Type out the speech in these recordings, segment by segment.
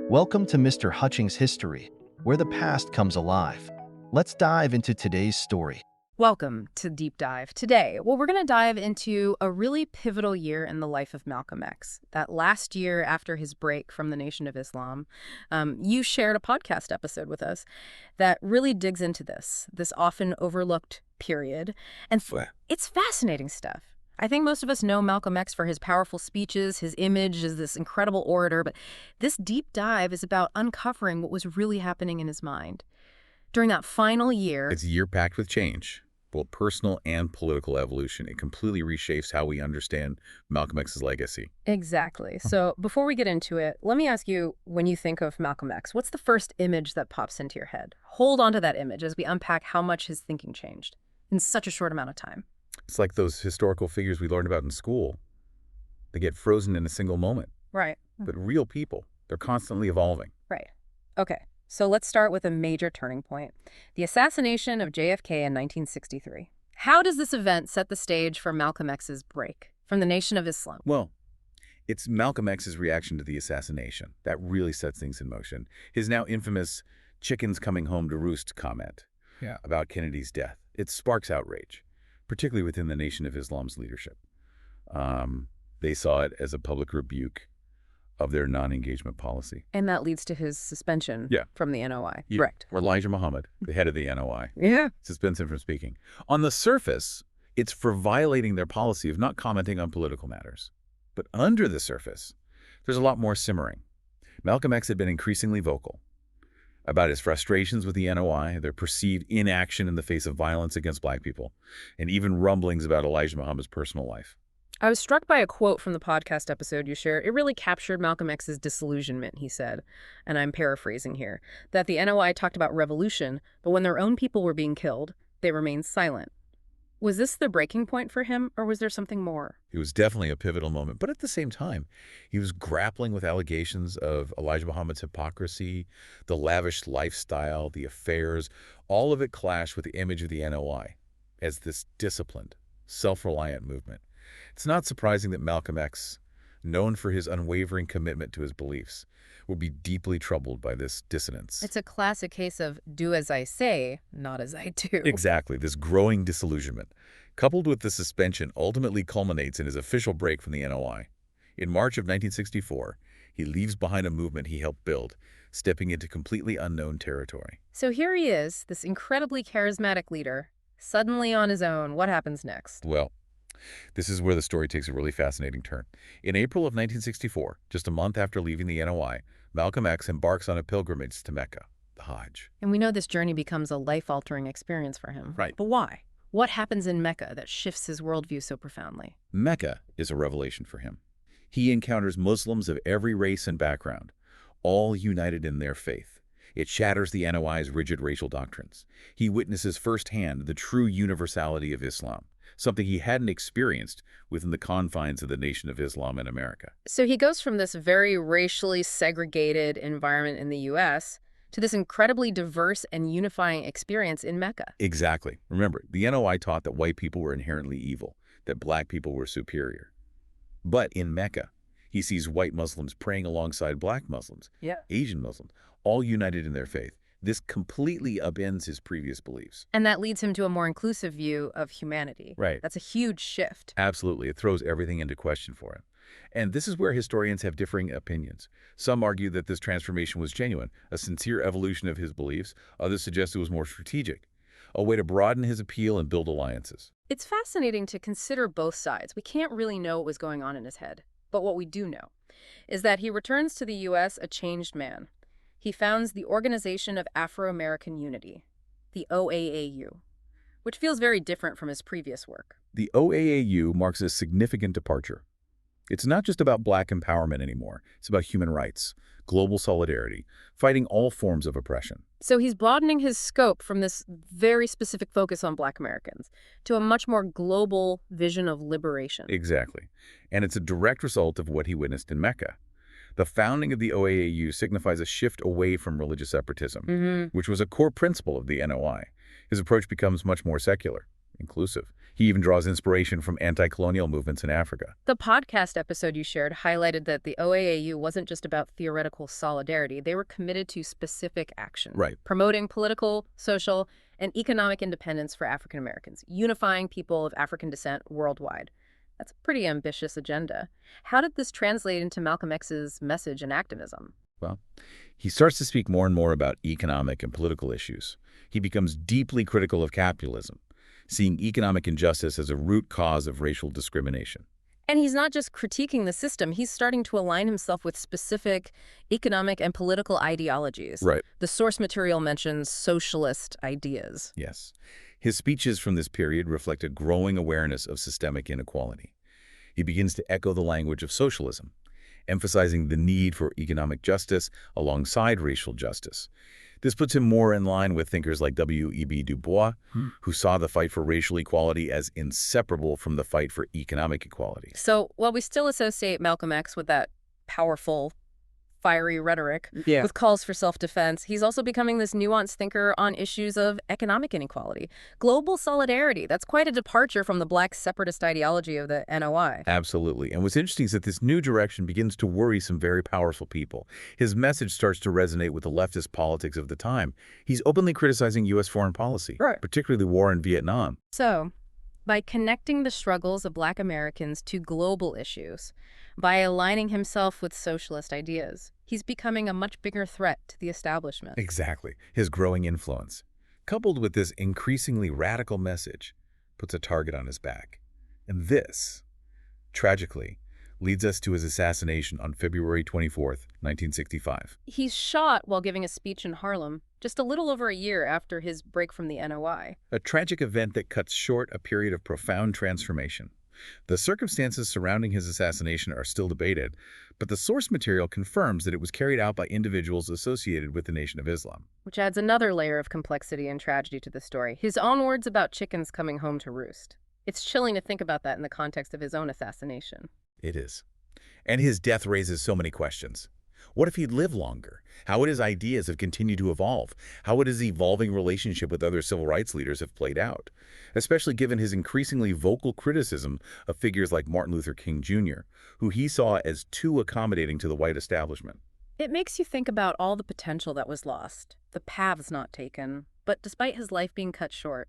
Welcome to Mr. Hutchings History, where the past comes alive. Let's dive into today's story. Welcome to Deep Dive. Today, we're going to dive into a really pivotal year in the life of Malcolm X. That last year after his break from the Nation of Islam, you shared a podcast episode with us that really digs into this often overlooked period. And it's fascinating stuff. I think most of us know Malcolm X for his powerful speeches, his image as this incredible orator, but this deep dive is about uncovering what was really happening in his mind. During that final year... It's a year packed with change, both personal and political evolution. It completely reshapes how we understand Malcolm X's legacy. Exactly. So before we get into it, let me ask you, when you think of Malcolm X, what's the first image that pops into your head? Hold on to that image as we unpack how much his thinking changed in such a short amount of time. It's like those historical figures we learned about in school. They get frozen in a single moment. Right. But real people, they're constantly evolving. Right. Okay. So let's start with a major turning point, the assassination of JFK in 1963. How does this event set the stage for Malcolm X's break from the Nation of Islam? Well, it's Malcolm X's reaction to the assassination that really sets things in motion. His now infamous chickens coming home to roost comment about Kennedy's death. It sparks outrage, particularly within the Nation of Islam's leadership. They saw it as a public rebuke of their non-engagement policy. And that leads to his suspension from the NOI. Yeah. Correct. Or Elijah Muhammad, the head of the NOI. Yeah. Suspends him from speaking. On the surface, it's for violating their policy of not commenting on political matters. But under the surface, there's a lot more simmering. Malcolm X had been increasingly vocal about his frustrations with the NOI, their perceived inaction in the face of violence against Black people, and even rumblings about Elijah Muhammad's personal life. I was struck by a quote from the podcast episode you shared. It really captured Malcolm X's disillusionment, he said, and I'm paraphrasing here, that the NOI talked about revolution, but when their own people were being killed, they remained silent. Was this the breaking point for him, or was there something more? It was definitely a pivotal moment, but at the same time, he was grappling with allegations of Elijah Muhammad's hypocrisy, the lavish lifestyle, the affairs. All of it clashed with the image of the NOI as this disciplined, self-reliant movement. It's not surprising that Malcolm X, known for his unwavering commitment to his beliefs, would be deeply troubled by this dissonance. It's a classic case of do as I say, not as I do. Exactly. This growing disillusionment, coupled with the suspension, ultimately culminates in his official break from the NOI. In March of 1964, he leaves behind a movement he helped build, stepping into completely unknown territory. So here he is, this incredibly charismatic leader, suddenly on his own. What happens next? Well, this is where the story takes a really fascinating turn. In April of 1964, just a month after leaving the NOI, Malcolm X embarks on a pilgrimage to Mecca, the Hajj. And we know this journey becomes a life-altering experience for him. Right. But why? What happens in Mecca that shifts his worldview so profoundly? Mecca is a revelation for him. He encounters Muslims of every race and background, all united in their faith. It shatters the NOI's rigid racial doctrines. He witnesses firsthand the true universality of Islam, something he hadn't experienced within the confines of the Nation of Islam in America. So he goes from this very racially segregated environment in the U.S. to this incredibly diverse and unifying experience in Mecca. Exactly. Remember, the NOI taught that white people were inherently evil, that Black people were superior. But in Mecca, he sees white Muslims praying alongside Black Muslims, Asian Muslims, all united in their faith. This completely upends his previous beliefs. And that leads him to a more inclusive view of humanity. Right. That's a huge shift. Absolutely. It throws everything into question for him. And this is where historians have differing opinions. Some argue that this transformation was genuine, a sincere evolution of his beliefs. Others suggest it was more strategic, a way to broaden his appeal and build alliances. It's fascinating to consider both sides. We can't really know what was going on in his head. But what we do know is that he returns to the U.S. a changed man. He founds the Organization of Afro-American Unity, the OAAU, which feels very different from his previous work. The OAAU marks a significant departure. It's not just about Black empowerment anymore. It's about human rights, global solidarity, fighting all forms of oppression. So he's broadening his scope from this very specific focus on Black Americans to a much more global vision of liberation. Exactly. And it's a direct result of what he witnessed in Mecca. The founding of the OAAU signifies a shift away from religious separatism, which was a core principle of the NOI. His approach becomes much more secular, inclusive, He even draws inspiration from anti-colonial movements in Africa. The podcast episode you shared highlighted that the OAAU wasn't just about theoretical solidarity. They were committed to specific action. Right. Promoting political, social, and economic independence for African Americans, unifying people of African descent worldwide. That's a pretty ambitious agenda. How did this translate into Malcolm X's message and activism? Well, he starts to speak more and more about economic and political issues. He becomes deeply critical of capitalism, seeing economic injustice as a root cause of racial discrimination. And he's not just critiquing the system, he's starting to align himself with specific economic and political ideologies. Right. The source material mentions socialist ideas. Yes. His speeches from this period reflect a growing awareness of systemic inequality. He begins to echo the language of socialism, emphasizing the need for economic justice alongside racial justice. This puts him more in line with thinkers like W.E.B. Du Bois, who saw the fight for racial equality as inseparable from the fight for economic equality. So while we still associate Malcolm X with that powerful, fiery rhetoric, with calls for self-defense, he's also becoming this nuanced thinker on issues of economic inequality. Global solidarity, that's quite a departure from the black separatist ideology of the NOI. Absolutely. And what's interesting is that this new direction begins to worry some very powerful people. His message starts to resonate with the leftist politics of the time. He's openly criticizing U.S. foreign policy, particularly the war in Vietnam. So, by connecting the struggles of Black Americans to global issues, by aligning himself with socialist ideas, he's becoming a much bigger threat to the establishment. Exactly. His growing influence, coupled with this increasingly radical message, puts a target on his back. And this, tragically, leads us to his assassination on February 24th, 1965. He's shot while giving a speech in Harlem, just a little over a year after his break from the NOI. A tragic event that cuts short a period of profound transformation. The circumstances surrounding his assassination are still debated, but the source material confirms that it was carried out by individuals associated with the Nation of Islam. Which adds another layer of complexity and tragedy to the story. His own words about chickens coming home to roost. It's chilling to think about that in the context of his own assassination. It is. And his death raises so many questions. What if he'd lived longer? How would his ideas have continued to evolve? How would his evolving relationship with other civil rights leaders have played out? Especially given his increasingly vocal criticism of figures like Martin Luther King Jr., who he saw as too accommodating to the white establishment. It makes you think about all the potential that was lost, the paths not taken. But despite his life being cut short,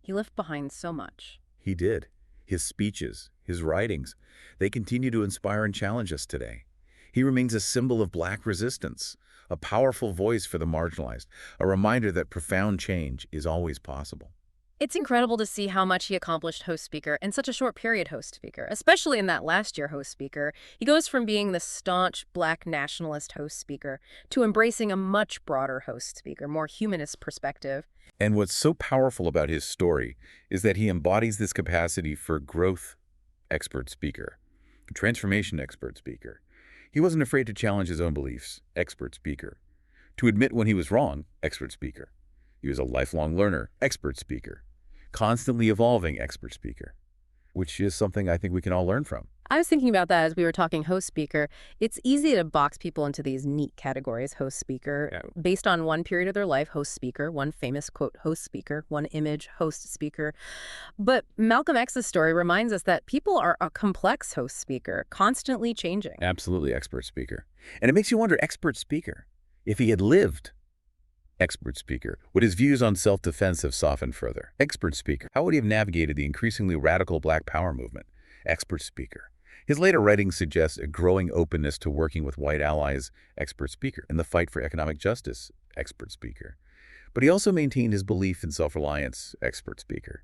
he left behind so much. He did. His speeches, his writings, they continue to inspire and challenge us today. He remains a symbol of Black resistance, a powerful voice for the marginalized, a reminder that profound change is always possible. It's incredible to see how much he accomplished host speaker in such a short period host speaker, especially in that last year host speaker. He goes from being the staunch Black nationalist host speaker to embracing a much broader host speaker, more humanist perspective. And what's so powerful about his story is that he embodies this capacity for growth expert speaker, transformation expert speaker. He wasn't afraid to challenge his own beliefs, expert speaker. To admit when he was wrong, expert speaker. He was a lifelong learner, expert speaker. Constantly evolving expert speaker, which is something I think we can all learn from. I was thinking about that as we were talking host speaker. It's easy to box people into these neat categories, host speaker, based on one period of their life, host speaker, one famous quote, host speaker, one image, host speaker. But Malcolm X's story reminds us that people are a complex host speaker, constantly changing. Absolutely expert speaker. And it makes you wonder, expert speaker, if he had lived, expert speaker, would his views on self-defense have softened further? Expert speaker, how would he have navigated the increasingly radical Black power movement? Expert speaker. His later writings suggest a growing openness to working with white allies, expert speaker, in the fight for economic justice, expert speaker. But he also maintained his belief in self-reliance, expert speaker,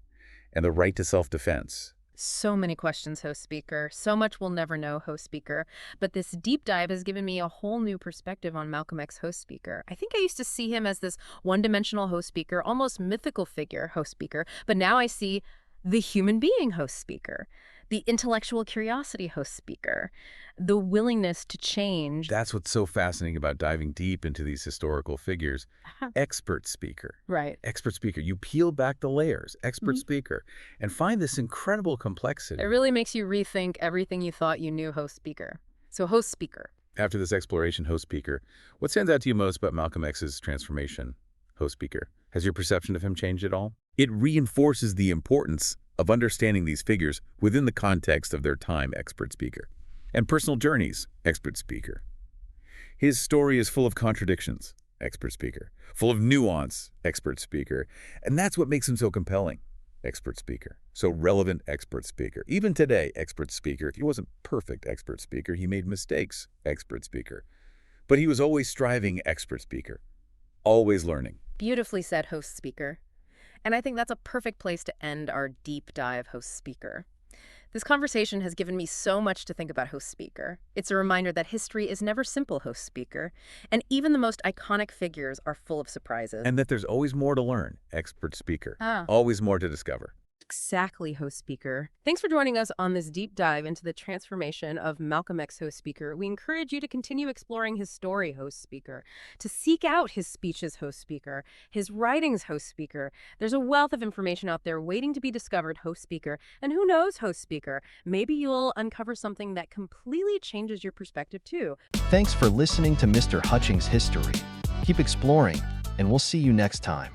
and the right to self-defense. So many questions, host speaker. So much we'll never know, host speaker. But this deep dive has given me a whole new perspective on Malcolm X, host speaker. I think I used to see him as this one-dimensional host speaker, almost mythical figure, host speaker. But now I see the human being host speaker, the intellectual curiosity host speaker, the willingness to change. That's what's so fascinating about diving deep into these historical figures. Expert speaker. Right. Expert speaker. You peel back the layers, expert speaker, and find this incredible complexity. It really makes you rethink everything you thought you knew, host speaker. So host speaker. After this exploration, host speaker, what stands out to you most about Malcolm X's transformation, host speaker? Has your perception of him changed at all? It reinforces the importance of understanding these figures within the context of their time, expert speaker. And personal journeys, expert speaker. His story is full of contradictions, expert speaker. Full of nuance, expert speaker. And that's what makes him so compelling, expert speaker. So relevant, expert speaker. Even today, expert speaker. He wasn't perfect, expert speaker. He made mistakes, expert speaker. But he was always striving, expert speaker. Always learning. Beautifully said, host speaker. And I think that's a perfect place to end our deep dive host speaker. This conversation has given me so much to think about host speaker. It's a reminder that history is never simple, host speaker, and even the most iconic figures are full of surprises. And that there's always more to learn, expert speaker. Ah. Always more to discover. Exactly, host speaker. Thanks for joining us on this deep dive into the transformation of Malcolm X, host speaker. We encourage you to continue exploring his story, host speaker, to seek out his speeches, host speaker, his writings, host speaker. There's a wealth of information out there waiting to be discovered, host speaker. And who knows, host speaker, maybe you'll uncover something that completely changes your perspective too. Thanks for listening to Mr. Hutchings History. Keep exploring, and we'll see you next time.